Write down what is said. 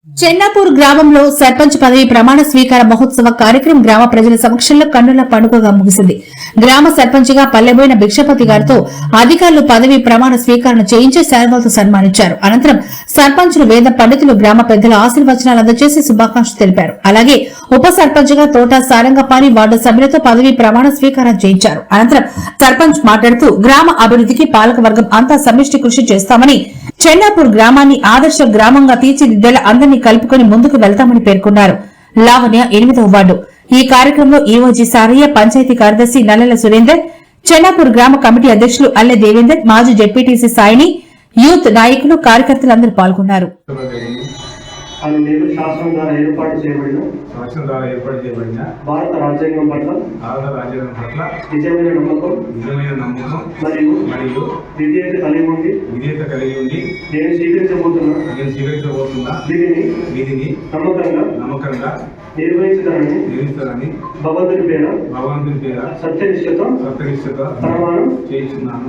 చెన్నాపూర్ గ్రామంలో సర్పంచ్ పదవి ప్రమాణ స్వీకార మహోత్సవ కార్యక్రమం గ్రామ ప్రజల సమక్షంలో కన్నుల పండుగగా ముగిసింది. గ్రామ సర్పంచ్ గా పల్లెబోయిన భిక్షపతి గారితో అధికారులు పదవి ప్రమాణ స్వీకారం చేయించి శాల్వాలతో సన్మానించారు. అనంతరం సర్పంచులు, వేద పండితులు, గ్రామ పెద్దల ఆశీర్వచనాలు అందజేసి శుభాకాంక్షలు తెలిపారు. అలాగే ఉప సర్పంచ్ గా తోట సారంగపాణి వార్డు సభ్యులతో పదవి ప్రమాణ స్వీకారం చేయించారు. అనంతరం సర్పంచ్ మాట్లాడుతూ గ్రామ అభివృద్ధికి పాలకవర్గం అంతా సమిష్టి కృషి చేస్తామని, చెన్నాపూర్ గ్రామాన్ని ఆదర్శ గ్రామంగా తీర్చిదిద్దేలా అందరినీ కలుపుకొని ముందుకు వెళ్తామని పేర్కొన్నారు. లావణ్య 8వ వార్డు. ఈ కార్యక్రమంలో ఈఓజీ సారయ్య, పంచాయతీ కార్యదర్శి నల్లెల సురేందర్, చెన్నాపూర్ గ్రామ కమిటీ అధ్యక్షులు అల్లె దేవేందర్, మాజీ జెడ్పీటీసీ సాయిని, యూత్ నాయకులు, కార్యకర్తలందరూ పాల్గొన్నారు. శాసనం ద్వారా ఏర్పాటు చేయబడిన భారత రాజ్యాంగం పట్ల నిజమైన నమ్మకం మరియు విధేయత కలిగి ఉండి నేను స్వీకరించబోతున్న విధిని నమ్మకంగా నిర్వహించడానికి భగవంతుని పేర సత్యనిష్టతో ప్రమాణం చేస్తున్నాను.